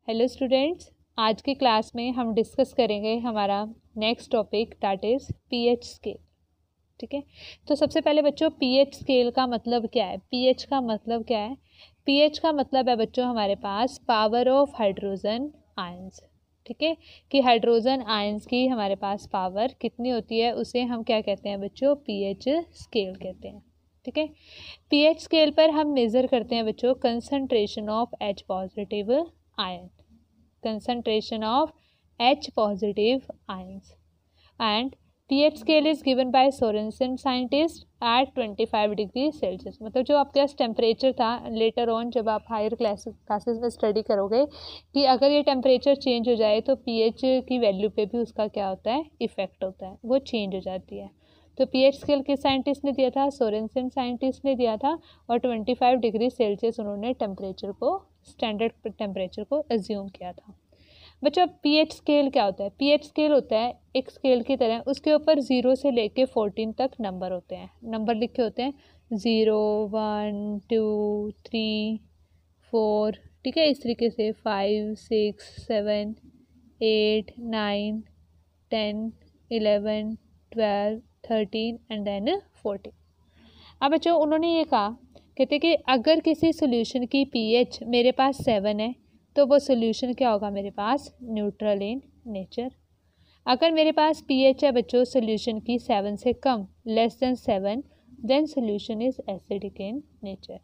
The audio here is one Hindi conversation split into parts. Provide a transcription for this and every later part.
हेलो स्टूडेंट्स, आज की क्लास में हम डिस्कस करेंगे हमारा next topic that is pH scale. ठीक है, तो सबसे पहले बच्चों पीएच स्केल का मतलब क्या है? पीएच का मतलब क्या है? पीएच का मतलब है बच्चों हमारे पास पावर ऑफ हाइड्रोजन आयंस। ठीक है, कि हाइड्रोजन आयंस की हमारे पास पावर कितनी होती है, उसे हम क्या कहते हैं बच्चों? पीएच स्केल कहते हैं। ठीक है, पीएच स्केल पर हम मेज़र करते हैं बच्चों concentration of H positive ion, concentration of H positive ions, and pH scale is given by Sorensen scientist at 25 degree Celsius. मतलब जो आपके पास टेम्परेचर था लेटर ऑन जब आप हायर क्लासेस में स्टडी करोगे कि अगर ये टेम्परेचर चेंज हो जाए तो पीएच की वैल्यू पे भी उसका क्या होता है? इफेक्ट होता है, वो चेंज हो जाती है। तो पीएच स्केल किस साइंटिस्ट ने दिया था? सोरेनसन साइंटिस्ट ने दिया था, और 25 डिग्री सेल्सियस उन्होंने टेम्परेचर को, स्टैंडर्ड टेम्परेचर को एज्यूम किया था। बच्चों पीएच स्केल क्या होता है? पीएच स्केल होता है एक स्केल की तरह, उसके ऊपर 0 से लेके 14 तक नंबर होते हैं, नंबर लिखे होते हैं 0, 1, 2, 3, 4। ठीक है, इस तरीके से 5, 6, 7, 8, 9, 10, 11, 12, 13 एंड देन 14। अब बच्चों उन्होंने ये कहा, कहते कि अगर किसी सोल्यूशन की पीएच मेरे पास 7 है तो वो सोल्यूशन क्या होगा मेरे पास? Neutral in nature. अगर मेरे पास पीएच है बच्चों सोल्यूशन की 7 से कम, less than 7, then solution is acidic in nature.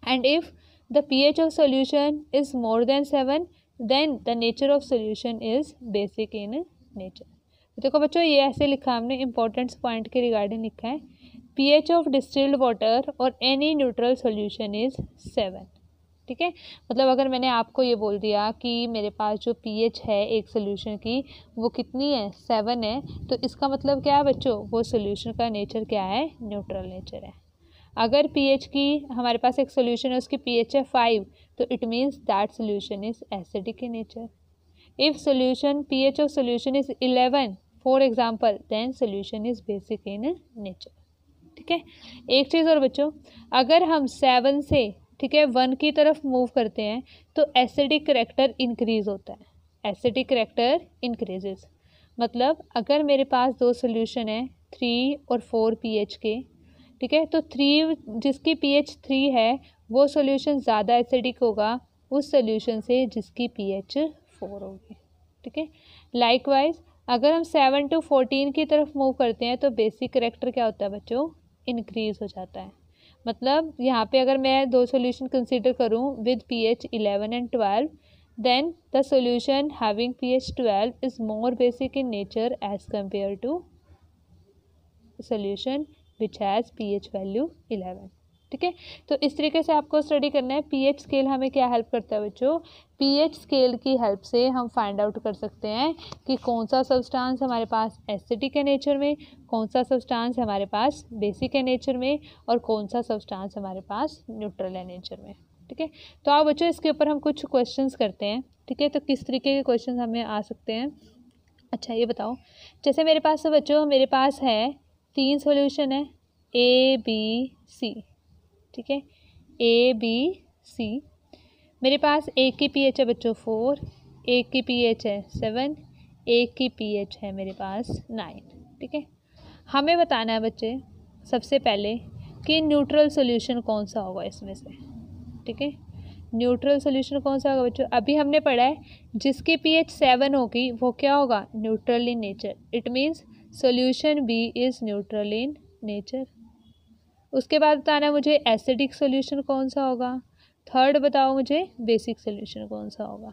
And if the pH of solution is more than 7, then the nature of solution is basic in nature. देखो बच्चों ये ऐसे लिखा हमने, इंपॉर्टेंट पॉइंट के रिगार्डिंग लिखा है, pH of distilled water or any neutral solution is 7। ठीक है, मतलब अगर मैंने आपको ये बोल दिया कि मेरे पास जो pH है एक सोल्यूशन की वो कितनी है? 7 है, तो इसका मतलब क्या है बच्चों? वो सोल्यूशन का नेचर क्या है? न्यूट्रल नेचर है। अगर pH की हमारे पास एक सोल्यूशन है उसकी pH है 5, तो it means that solution is acidic in nature. If solution pH of solution is 11 for example, then solution is basic in nature. ठीक है, एक चीज़ और बच्चों, अगर हम 7 से ठीक है 1 की तरफ मूव करते हैं तो एसिडिक करेक्टर इंक्रीज होता है, एसिडिक करेक्टर इंक्रीजेस। मतलब अगर मेरे पास दो सोल्यूशन है 3 और 4 पीएच के, ठीक है, तो 3 जिसकी पीएच 3 है वो सोल्यूशन ज़्यादा एसिडिक होगा उस सोल्यूशन से जिसकी पीएच 4 होगी। ठीक है, लाइकवाइज अगर हम 7 to 14 की तरफ मूव करते हैं तो बेसिक करेक्टर क्या होता है बच्चों? इंक्रीज हो जाता है। मतलब यहाँ पे अगर मैं दो सॉल्यूशन कंसीडर करूँ with pH 11 and 12, then the solution having pH 12 is more basic in nature as compare to solution which has pH value 11। ठीक है, तो इस तरीके से आपको स्टडी करना है। पीएच स्केल हमें क्या हेल्प करता है बच्चों? पीएच स्केल की हेल्प से हम फाइंड आउट कर सकते हैं कि कौन सा सब्सटेंस हमारे पास एसिडिक है नेचर में, कौन सा सब्सटेंस हमारे पास बेसिक है नेचर में, और कौन सा सब्सटेंस हमारे पास न्यूट्रल है नेचर में। ठीक है, तो आओ बच्चों इसके ऊपर हम कुछ क्वेश्चंस करते हैं। ठीक है, तो किस तरीके के क्वेश्चन हमें आ सकते हैं? अच्छा ये बताओ, जैसे मेरे पास बच्चों मेरे पास है 3 सॉल्यूशन है ए बी सी। ठीक है, ए बी सी, मेरे पास एक की पीएच है बच्चों 4, एक की पीएच है 7, एक की पीएच है मेरे पास 9। ठीक है, हमें बताना है बच्चे सबसे पहले कि न्यूट्रल सॉल्यूशन कौन सा होगा इसमें से। ठीक है, न्यूट्रल सॉल्यूशन कौन सा होगा बच्चों? अभी हमने पढ़ा है जिसकी पीएच 7 होगी वो क्या होगा? Neutral in nature. It means solution B is neutral in nature. उसके बाद बताना मुझे एसिडिक सॉल्यूशन कौन सा होगा। थर्ड बताओ मुझे बेसिक सॉल्यूशन कौन सा होगा।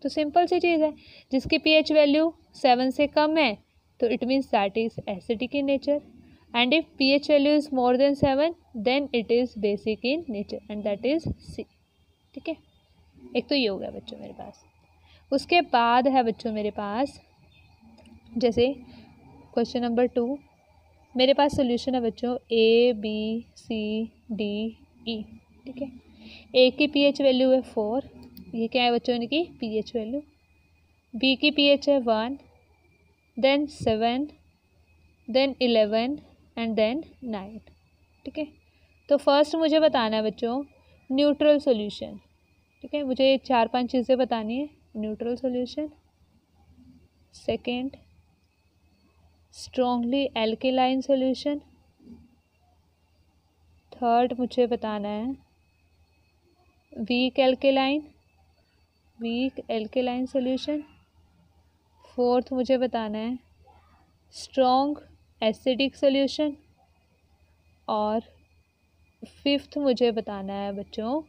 तो सिंपल सी चीज़ है, जिसकी पीएच वैल्यू 7 से कम है तो it means that is acidic in nature, and if pH value is more than 7 then it is basic in nature and that is C. ठीक है, एक तो ये हो गया बच्चों मेरे पास। उसके बाद है बच्चों मेरे पास जैसे क्वेश्चन नंबर 2, मेरे पास सोल्यूशन है बच्चों A B C D E. ठीक है, ए की पीएच वैल्यू है 4, ये क्या है बच्चों इनकी पीएच वैल्यू। बी की पीएच है 1, देन 7, देन 11 एंड देन 9। ठीक है, तो फर्स्ट मुझे बताना है बच्चों न्यूट्रल सॉल्यूशन। ठीक है, मुझे 4-5 चीज़ें बतानी है। Neutral solution, second strongly alkaline solution, third मुझे बताना है वीक एल्केलाइन सॉल्यूशन, फोर्थ मुझे बताना है स्ट्रॉन्ग एसिडिक सॉल्यूशन, और फिफ्थ मुझे बताना है बच्चों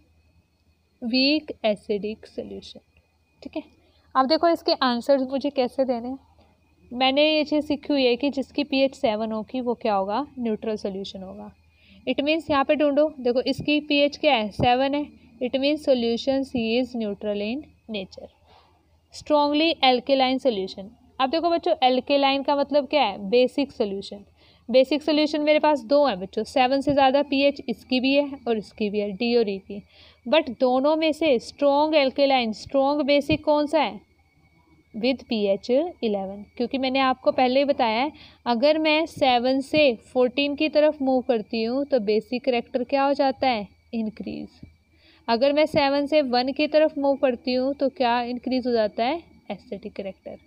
वीक एसिडिक सॉल्यूशन। ठीक है, अब देखो इसके आंसर्स मुझे कैसे देने हैं। मैंने ये चीज़ सीखी हुई है कि जिसकी pH 7 होगी वो क्या होगा, न्यूट्रल सॉल्यूशन होगा। इट मीन्स यहाँ पे ढूंढो, देखो इसकी pH क्या है, 7 है, it means solution C is neutral in nature. Strongly alkaline solution, अब देखो बच्चों एल्केलाइन का मतलब क्या है, बेसिक सॉल्यूशन। बेसिक सॉल्यूशन मेरे पास दो हैं बच्चों, 7 से ज़्यादा pH इसकी भी है और इसकी भी है, D और E की। बट दोनों में से स्ट्रॉन्ग एल्केलाइन, स्ट्रॉन्ग बेसिक कौन सा है, विद pH 11, क्योंकि मैंने आपको पहले ही बताया है अगर मैं 7 से 14 की तरफ मूव करती हूँ तो बेसिक करैक्टर क्या हो जाता है, इंक्रीज। अगर मैं 7 से 1 की तरफ मूव करती हूँ तो क्या इंक्रीज हो जाता है, एसिडिक करैक्टर।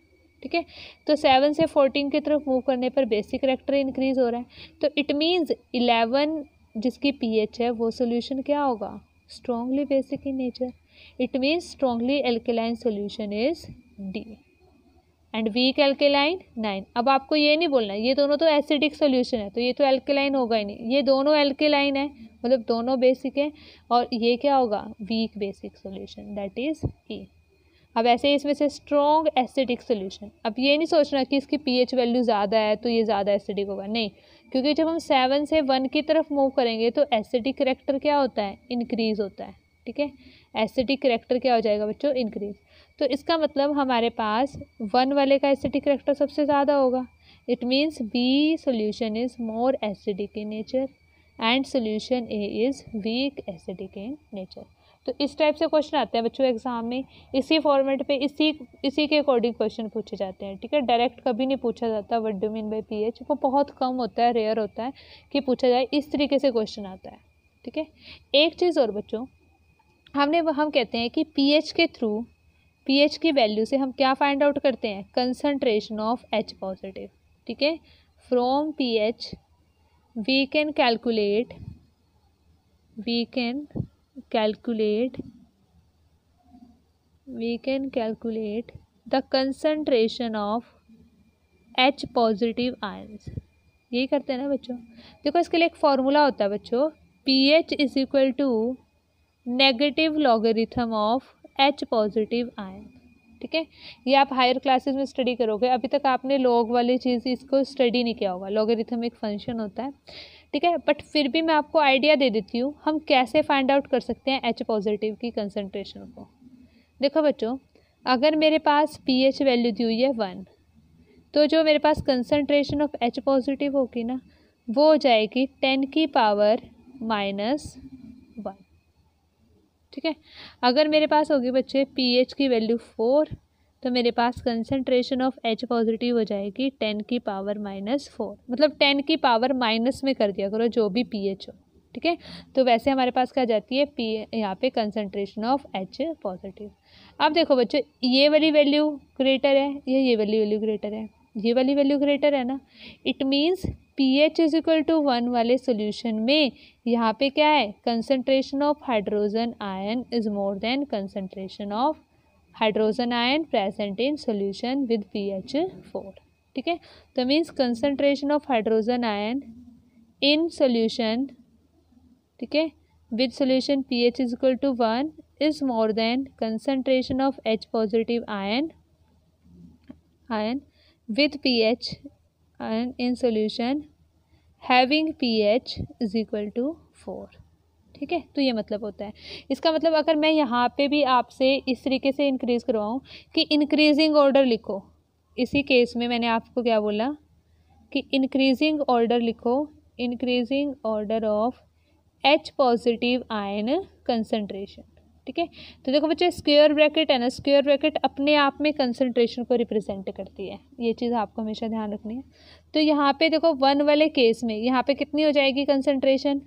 ठीक है, तो 7 से 14 की तरफ मूव करने पर बेसिक करैक्टर इंक्रीज हो रहा है, तो इट मीन्स 11 जिसकी pH है वो सोल्यूशन क्या होगा, strongly basic in nature. It means strongly alkaline solution is D and weak alkaline 9। अब आपको ये नहीं बोलना ये दोनों तो एसिडिक सोल्यूशन है तो ये तो एल्केलाइन होगा ही नहीं, ये दोनों एल्केलाइन है मतलब दोनों बेसिक है, और ये क्या होगा, weak basic solution, that is E। अब ऐसे ही इसमें से स्ट्रॉन्ग एसिडिक सोल्यूशन, अब ये नहीं सोचना कि इसकी pH वैल्यू ज़्यादा है तो ये ज़्यादा एसिडिक होगा, नहीं, क्योंकि जब हम 7 से 1 की तरफ मूव करेंगे तो एसिडिक करैक्टर क्या होता है, इंक्रीज होता है। ठीक है, एसिडिक करैक्टर क्या हो जाएगा बच्चों, इंक्रीज। तो इसका मतलब हमारे पास 1 वाले का एसिडिक करैक्टर सबसे ज़्यादा होगा। It means B solution is more acidic in nature and solution A is weak acidic in nature. तो इस टाइप से क्वेश्चन आते हैं बच्चों एग्जाम में, इसी फॉर्मेट पे इसी के अकॉर्डिंग क्वेश्चन पूछे जाते हैं। ठीक है, डायरेक्ट कभी नहीं पूछा जाता what do mean by pH, वो बहुत कम होता है, रेयर होता है कि पूछा जाए, इस तरीके से क्वेश्चन आता है। ठीक है, एक चीज़ और बच्चों, हम कहते हैं कि pH के थ्रू, pH की वैल्यू से हम क्या फाइंड आउट करते हैं, कंसंट्रेशन ऑफ H पॉजिटिव। ठीक है, from pH we can calculate the concentration of H positive ions. यही करते हैं ना बच्चों। देखो इसके लिए एक फॉर्मूला होता है बच्चों, pH is equal to negative logarithm of H positive ion. ठीक है, ये आप हायर क्लासेस में स्टडी करोगे, अभी तक आपने लॉग वाली चीज़ इसको स्टडी नहीं किया होगा, लॉगरिथम एक फंक्शन होता है। ठीक है, बट फिर भी मैं आपको आइडिया दे देती हूँ हम कैसे फाइंड आउट कर सकते हैं H पॉजिटिव की कंसंट्रेशन को। देखो बच्चों, अगर मेरे पास pH वैल्यू दी हुई है 1, तो जो मेरे पास कंसंट्रेशन ऑफ H पॉजिटिव होगी ना वो हो जाएगी 10 की पावर -1। ठीक है, अगर मेरे पास होगी बच्चे pH की वैल्यू 4 तो मेरे पास कंसंट्रेशन ऑफ H पॉजिटिव हो जाएगी 10 की पावर -4, मतलब 10 की पावर माइनस में कर दिया करो जो भी pH हो। ठीक है, तो वैसे हमारे पास क्या जाती है यहाँ पे कंसंट्रेशन ऑफ H पॉजिटिव। अब देखो बच्चों, ये वाली वैल्यू ग्रेटर है, ये वाली वैल्यू ग्रेटर है, ये वाली वैल्यू ग्रेटर है ना, it means pH is equal to 1 वाले सोल्यूशन में यहाँ पे क्या है, concentration of hydrogen ion is more than concentration of hydrogen ion present in solution with pH 4। ठीक है, तो means concentration of hydrogen ion in solution, ठीक है, with solution pH is equal to 1 is more than concentration of H positive ion with pH and in solution having pH is equal to 4। ठीक है, तो ये मतलब होता है। इसका मतलब अगर मैं यहाँ पे भी आपसे इस तरीके से इंक्रीज़ करवाऊँ कि इंक्रीजिंग ऑर्डर लिखो, इसी केस में मैंने आपको क्या बोला कि इंक्रीजिंग ऑर्डर लिखो, increasing order of H positive ion concentration. ठीक है, तो देखो बच्चे स्क्वायर ब्रैकेट है ना, स्क्वायर ब्रैकेट अपने आप में कंसंट्रेशन को रिप्रेजेंट करती है, ये चीज़ आपको हमेशा ध्यान रखनी है। तो यहाँ पे देखो 1 वाले केस में यहाँ पे कितनी हो जाएगी कंसंट्रेशन,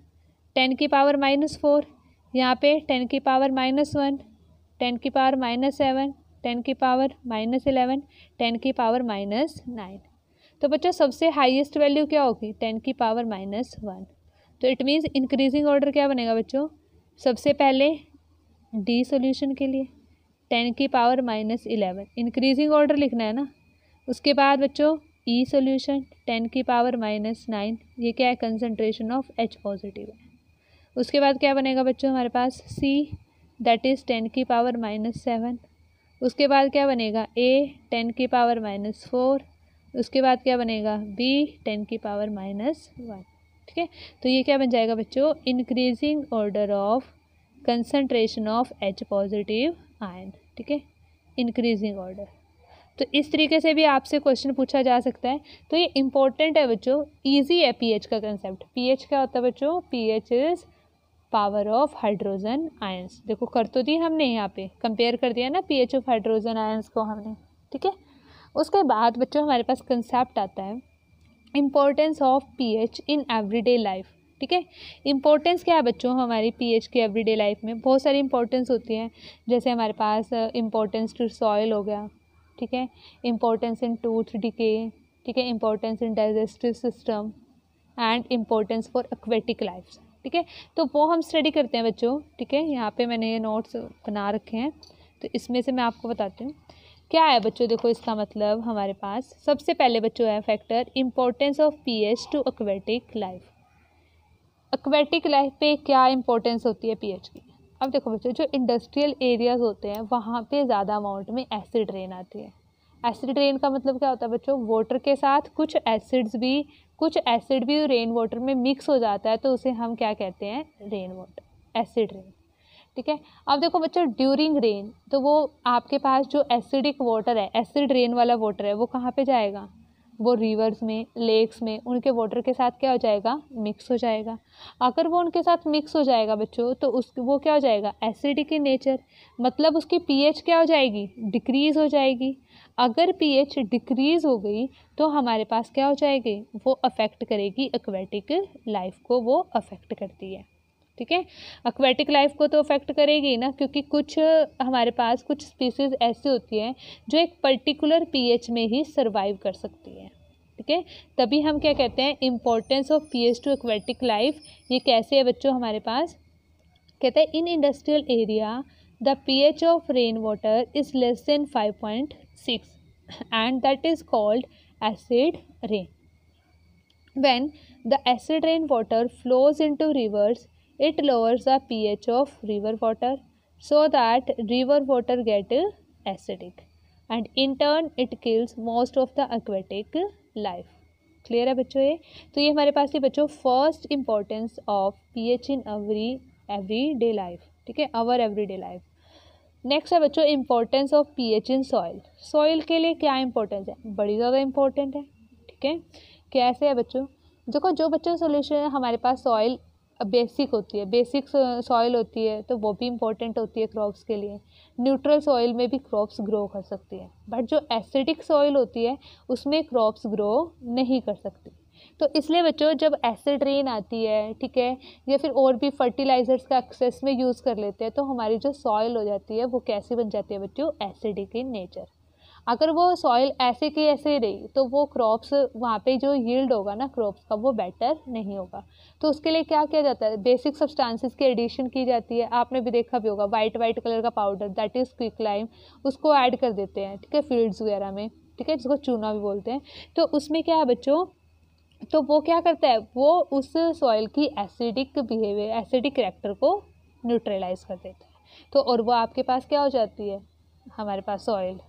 10 की पावर -4, यहाँ पे 10 की पावर -1, 10 की पावर -7, 10 की पावर -11, 10 की पावर -9। तो बच्चों सबसे हाईएस्ट वैल्यू क्या होगी? 10 की पावर -1। तो इट मीन्स इंक्रीजिंग ऑर्डर क्या बनेगा बच्चों? सबसे पहले डी सॉल्यूशन के लिए 10 की पावर -11 इंक्रीजिंग ऑर्डर लिखना है ना। उसके बाद बच्चों ई सॉल्यूशन 10 की पावर -9, ये क्या है? कंसंट्रेशन ऑफ H पॉजिटिव है। उसके बाद क्या बनेगा बच्चों हमारे पास? सी दैट इज़ 10 की पावर -7। उसके बाद क्या बनेगा? ए 10 की पावर -4। उसके बाद क्या बनेगा? बी 10 की पावर -1। ठीक है, तो ये क्या बन जाएगा बच्चों? Increasing order of concentration of H positive ion. ठीक है, इंक्रीजिंग ऑर्डर। तो इस तरीके से भी आपसे क्वेश्चन पूछा जा सकता है। तो ये इंपॉर्टेंट है बच्चों, इजी है पीएच का कंसेप्ट। पीएच क्या होता है बच्चों? PH is power of hydrogen ions. देखो कर तो दी हमने, यहाँ पे कंपेयर कर दिया ना पीएच ऑफ हाइड्रोजन आयंस को हमने। ठीक है, उसके बाद बच्चों हमारे पास कंसेप्ट आता है importance of pH in everyday life. ठीक है, इंपॉर्टेंस क्या है बच्चों हमारी पीएच की एवरीडे लाइफ में? बहुत सारी इंपॉर्टेंस होती हैं, जैसे हमारे पास इम्पोर्टेंस टू सॉइल हो गया। ठीक है, इम्पोर्टेंस इन टूथ डिके। ठीक है, importance in digestive system and importance for aquatic life. ठीक है, तो वो हम स्टडी करते हैं बच्चों। ठीक है, यहाँ पे मैंने ये नोट्स बना रखे हैं, तो इसमें से मैं आपको बताती हूँ क्या है बच्चों। देखो इसका मतलब हमारे पास सबसे पहले बच्चों है factor importance of pH to aquatic life. Aquatic life पे क्या इंपॉर्टेंस होती है पीएच की? अब देखो बच्चों, जो इंडस्ट्रियल एरियाज होते हैं वहाँ पे ज़्यादा अमाउंट में एसिड रेन आती है। एसिड रेन का मतलब क्या होता है बच्चों? वाटर के साथ कुछ एसिड भी रेन वाटर में मिक्स हो जाता है, तो उसे हम क्या कहते हैं? Rain water, acid rain. ठीक है, अब देखो बच्चों ड्यूरिंग रेन, तो वो आपके पास जो एसिडिक वाटर है, एसिड रेन वाला वाटर है, वो कहाँ पे जाएगा? वो रिवर्स में, लेक्स में, उनके वाटर के साथ क्या हो जाएगा? मिक्स हो जाएगा। अगर वो उनके साथ मिक्स हो जाएगा बच्चों, तो वो क्या हो जाएगा? एसिडिक इन नेचर, मतलब उसकी पीएच क्या हो जाएगी? डिक्रीज हो जाएगी। अगर पीएच डिक्रीज हो गई तो हमारे पास क्या हो जाएगी? वो अफेक्ट करेगी एक्वेटिक लाइफ को, वो अफेक्ट करती है। ठीक है, एक्वेटिक लाइफ को तो अफेक्ट करेगी ना, क्योंकि कुछ हमारे पास कुछ स्पीसीज ऐसी होती हैं जो एक पर्टिकुलर पीएच में ही सरवाइव कर सकती है। ठीक है, तभी हम क्या कहते हैं? Importance of pH to aquatic life. ये कैसे है बच्चों हमारे पास? कहते हैं in industrial area the pH of rain water is less than 5.6 and that is called acid rain. When the acid rain water flows into rivers, it lowers the pH of river water so that river water get acidic and in turn it kills most of the aquatic life। Clear है बच्चों ये? तो ये हमारे पास ही बच्चों first importance of pH in every day life. ठीक है, our every day life. Next है बच्चों importance of pH in soil. Soil के लिए क्या इंपॉर्टेंस है? बड़ी ज़्यादा इंपॉर्टेंट है। ठीक है, कैसे है बच्चों? देखो जो बच्चों सोल्यूशन है हमारे पास सॉइल बेसिक होती है, बेसिक सॉइल होती है, तो वो भी इम्पोर्टेंट होती है क्रॉप्स के लिए। न्यूट्रल सॉइल में भी क्रॉप्स ग्रो कर सकती है, बट जो एसिडिक सॉइल होती है उसमें क्रॉप्स ग्रो नहीं कर सकती। तो इसलिए बच्चों जब एसिड रेन आती है, ठीक है, या फिर और भी फर्टिलाइजर्स का एक्सेस में यूज़ कर लेते हैं, तो हमारी जो सॉइल हो जाती है वो कैसी बन जाती है बच्चों? Acidic in nature. अगर वो सॉइल ऐसे की ऐसे रही तो वो क्रॉप्स वहाँ पे जो यील्ड होगा ना क्रॉप्स का वो बेटर नहीं होगा। तो उसके लिए क्या किया जाता है? बेसिक सब्सटेंसेस की एडिशन की जाती है। आपने भी देखा भी होगा वाइट कलर का पाउडर दैट इज़ क्विकलाइम, उसको ऐड कर देते हैं। ठीक है, फील्ड्स वगैरह में। ठीक है, जिसको चूना भी बोलते हैं। तो उसमें क्या है बच्चों? तो वो क्या करता है? वो उस सॉइल की एसिडिक बिहेवियर, एसिडिक कैरेक्टर को न्यूट्रलाइज कर देता है। तो और वो आपके पास क्या हो जाती है? हमारे पास सॉइल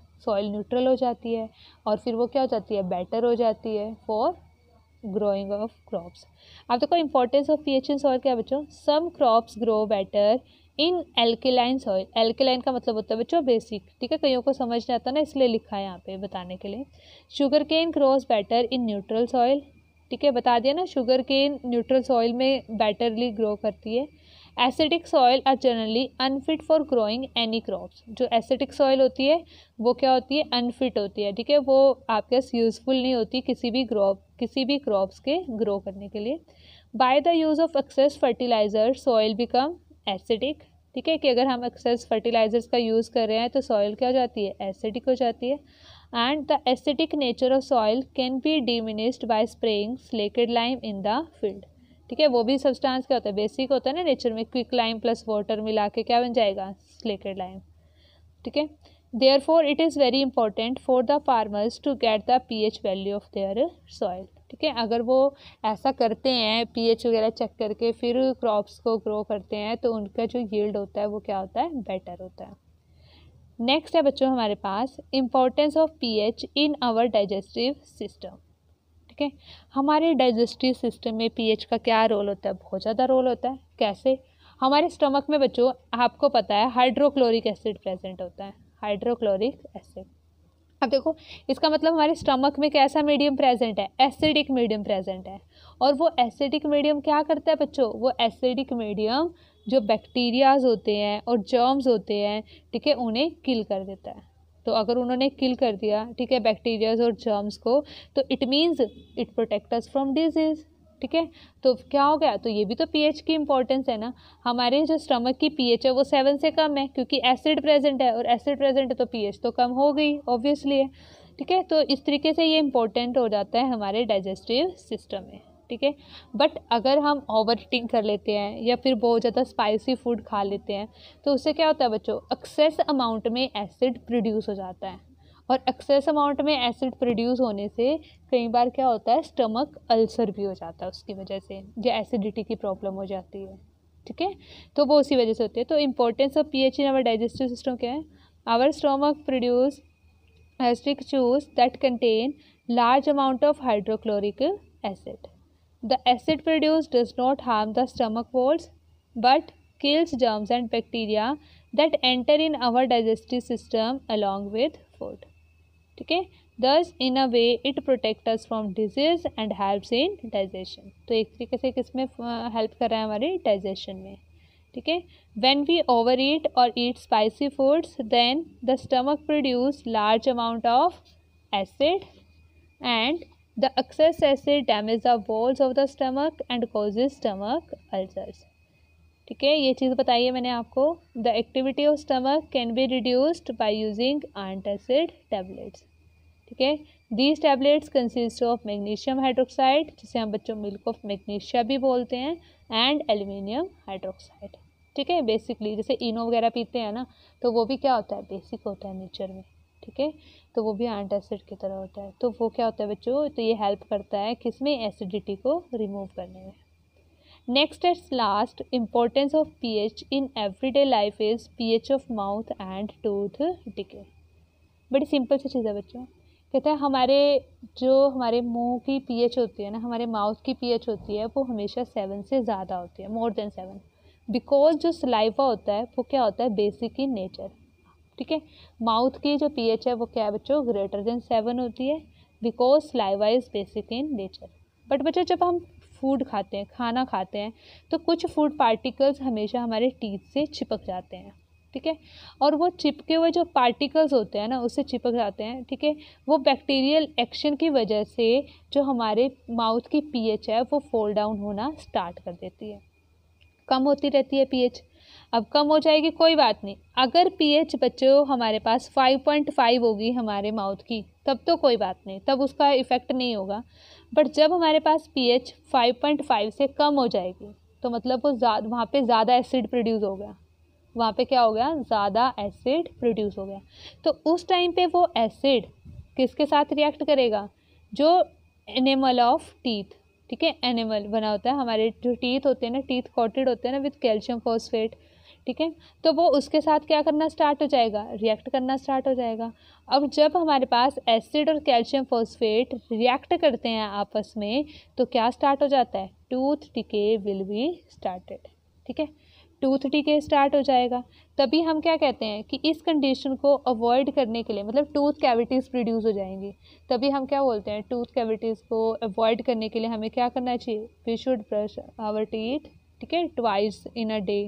न्यूट्रल हो जाती है और फिर वो क्या हो जाती है? बेटर हो जाती है फॉर ग्रोइंग ऑफ क्रॉप्स। अब देखो importance of pH in soil क्या है बच्चों? Some crops grow better in alkaline soil. Alkaline का मतलब होता है बच्चों बेसिक। ठीक है, कईयों को समझ नहीं आता ना, इसलिए लिखा है यहाँ पे बताने के लिए। Sugar cane grows better in neutral soil. ठीक है, बता दिया ना, शुगर केन न्यूट्रल सॉइल में बेटरली ग्रो करती है। Acidic soil are generally unfit for growing any crops. जो एसिडिक सॉइल होती है वो क्या होती है? अनफिट होती है। ठीक है, वो आपके पास यूजफुल नहीं होती किसी भी क्रॉप्स के ग्रो करने के लिए। By the use of excess fertiliser soil become acidic. ठीक है, कि अगर हम एक्सेस फर्टिलाइजर्स का यूज़ कर रहे हैं तो सॉइल क्या हो जाती है, एसिडिक हो जाती है। And the acidic nature of soil can be diminished by spraying slaked lime in the field. ठीक है, वो भी सब्सटेंस क्या होता है, बेसिक होता है ना नेचर में, क्विक लाइम प्लस वाटर मिला के क्या बन जाएगा, स्लेकेट लाइम। ठीक है, therefore it is very important for the farmers to get the pH value of their soil. ठीक है, अगर वो ऐसा करते हैं pH वगैरह चेक करके फिर क्रॉप्स को ग्रो करते हैं तो उनका जो यील्ड होता है वो क्या होता है, बेटर होता है। नेक्स्ट है बच्चों हमारे पास importance of pH in our digestive system. ठीक है, हमारे डाइजेस्टिव सिस्टम में pH का क्या रोल होता है, बहुत ज़्यादा रोल होता है। कैसे, हमारे स्टमक में बच्चों आपको पता है हाइड्रोक्लोरिक एसिड प्रेजेंट होता है, हाइड्रोक्लोरिक एसिड। अब देखो इसका मतलब हमारे स्टमक में कैसा मीडियम प्रेजेंट है, एसिडिक मीडियम प्रेजेंट है। और वो एसिडिक मीडियम क्या करता है बच्चों, वो एसिडिक मीडियम जो बैक्टीरियाज होते हैं और जर्म्स होते हैं, ठीक है, उन्हें किल कर देता है। तो अगर उन्होंने किल कर दिया, ठीक है, बैक्टीरियाज और जर्म्स को, तो it means it protect us from disease. ठीक है, तो क्या हो गया, तो ये भी तो pH की इंपॉर्टेंस है ना। हमारे जो स्टमक की pH है वो 7 से कम है क्योंकि एसिड प्रेजेंट है, और एसिड प्रेजेंट है तो pH तो कम हो गई, ऑब्वियसली है। ठीक है, तो इस तरीके से ये इंपॉर्टेंट हो जाता है हमारे डाइजेस्टिव सिस्टम में। ठीक है, बट अगर हम ओवर ईटिंग कर लेते हैं या फिर बहुत ज़्यादा स्पाइसी फूड खा लेते हैं तो उससे क्या होता है बच्चों, एक्सेस अमाउंट में एसिड प्रोड्यूस हो जाता है। और एक्सेस अमाउंट में एसिड प्रोड्यूस होने से कई बार क्या होता है, स्टमक अल्सर भी हो जाता है, उसकी वजह से जो एसिडिटी की प्रॉब्लम हो जाती है। ठीक है, तो वो उसी वजह से होती है। तो importance of pH in our digestive system क्या है, our stomach produce acidic juice that contain large amount of hydrochloric acid. The acid produce does not harm the stomach walls but kills germs and bacteria that enter in our digestive system along with food. ठीक है, thus in a way it protects us from disease and helps in digestion। तो एक तरीके से किसमें हेल्प कर रहा है, हमारे डाइजेशन में। ठीक है, when we overeat or eat spicy foods then the stomach produce large amount of acid and the excess acid damages the walls of the stomach and causes stomach ulcers। ठीक है, ये चीज़ बताइए मैंने आपको। The activity of stomach can be reduced by using antacid tablets. ठीक है, these tablets consist of magnesium hydroxide, जिसे हम बच्चों मिल्क ऑफ मैग्नीशिया भी बोलते हैं, एंड एल्यूमिनियम हाइड्रोक्साइड। ठीक है, बेसिकली जैसे इनो वगैरह पीते हैं ना, तो वो भी क्या होता है, बेसिक होता है नेचर में। ठीक है, तो वो भी एंटासिड की तरह होता है। तो वो क्या होता है बच्चों, तो ये हेल्प करता है किसमें, एसिडिटी को रिमूव करने में। Next at last importance of pH in everyday life is pH of mouth and tooth decay. बड़ी सिंपल सी चीज़ है बच्चों। कहते हैं हमारे मुंह की pH होती है ना, हमारे माउथ की pH होती है, वो हमेशा 7 से ज़्यादा होती है, मोर देन 7, बिकॉज जो सलाइवा होता है वो क्या होता है, बेसिक इन नेचर। ठीक है, माउथ की जो pH है वो क्या है बच्चों, ग्रेटर देन 7 होती है, because saliva is basic in nature. But बच्चों जब हम फूड खाते हैं, खाना खाते हैं, तो कुछ फूड पार्टिकल्स हमेशा हमारे टीथ से चिपक जाते हैं। ठीक है, और वो चिपके हुए जो पार्टिकल्स होते हैं ना, उससे चिपक जाते हैं। ठीक है, वो बैक्टीरियल एक्शन की वजह से जो हमारे माउथ की pH है वो फॉल डाउन होना स्टार्ट कर देती है, कम होती रहती है pH। अब कम हो जाएगी कोई बात नहीं, अगर pH बच्चों हमारे पास 5.5 होगी हमारे माउथ की, तब तो कोई बात नहीं, तब उसका इफ़ेक्ट नहीं होगा। बट जब हमारे पास pH 5.5 से कम हो जाएगी तो मतलब वो वहाँ पे ज़्यादा एसिड प्रोड्यूस हो गया, वहाँ पे क्या हो गया, ज़्यादा एसिड प्रोड्यूस हो गया। तो उस टाइम पे वो एसिड किसके साथ रिएक्ट करेगा, जो एनिमल ऑफ टीथ। ठीक है, एनिमल बना होता है, हमारे जो टीथ होते हैं ना, टीथ कोटेड होते हैं ना विद कैल्शियम फॉस्फेट। ठीक है, तो वो उसके साथ क्या करना स्टार्ट हो जाएगा, रिएक्ट करना स्टार्ट हो जाएगा। अब जब हमारे पास एसिड और कैल्शियम फॉस्फेट रिएक्ट करते हैं आपस में, तो क्या स्टार्ट हो जाता है, tooth decay will be started. ठीक है, टूथ डिके स्टार्ट हो जाएगा। तभी हम क्या कहते हैं कि इस कंडीशन को अवॉइड करने के लिए, मतलब टूथ कैविटीज़ प्रोड्यूस हो जाएंगी, तभी हम क्या बोलते हैं, टूथ कैविटीज़ को अवॉइड करने के लिए हमें क्या करना चाहिए, we should brush our teeth, ठीक है, twice in a day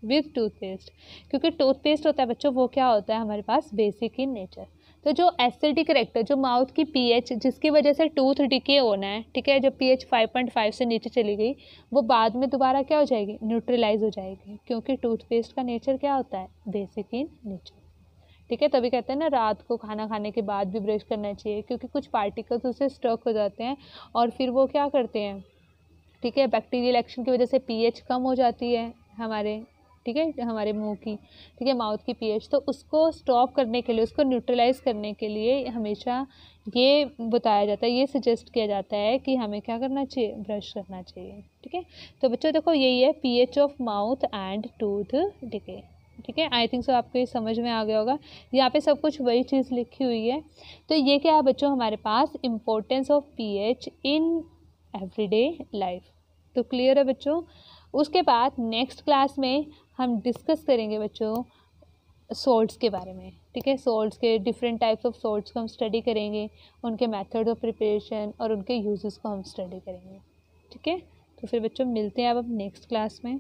with toothpaste. क्योंकि टूथपेस्ट होता है बच्चों, वो क्या होता है हमारे पास, बेसिक इन नेचर। तो जो एसिडिक करेक्टर, जो माउथ की पीएच जिसकी वजह से टूथ डिके होना है, ठीक है, जब पीएच 5.5 से नीचे चली गई वो बाद में दोबारा क्या हो जाएगी, न्यूट्रलाइज हो जाएगी, क्योंकि टूथपेस्ट का नेचर क्या होता है, बेसिक इन नेचर, ठीक है। तभी कहते हैं ना रात को खाना खाने के बाद भी ब्रश करना चाहिए, क्योंकि कुछ पार्टिकल्स उससे स्टक हो जाते हैं और फिर वो क्या करते हैं, ठीक है, बैक्टीरियल एक्शन की वजह से पीएच कम हो जाती है हमारे, ठीक है, हमारे मुंह की, ठीक है, माउथ की पीएच। तो उसको स्टॉप करने के लिए, उसको न्यूट्रलाइज करने के लिए हमेशा ये बताया जाता है, ये सजेस्ट किया जाता है कि हमें क्या करना चाहिए, ब्रश करना चाहिए, ठीक है। तो बच्चों देखो यही है pH of mouth and tooth decay, ठीक है। आई थिंक सो आपको ये समझ में आ गया होगा, यहाँ पे सब कुछ वही चीज़ लिखी हुई है। तो ये क्या है बच्चों हमारे पास, importance of pH in everyday life. तो क्लियर है बच्चों। उसके बाद नेक्स्ट क्लास में हम डिस्कस करेंगे बच्चों सॉल्ट्स के बारे में, ठीक है, सॉल्ट्स के डिफरेंट टाइप्स ऑफ सॉल्ट्स को हम स्टडी करेंगे, उनके मेथड ऑफ प्रिपरेशन और उनके यूजेस को हम स्टडी करेंगे, ठीक है। तो फिर बच्चों मिलते हैं अब नेक्स्ट क्लास में।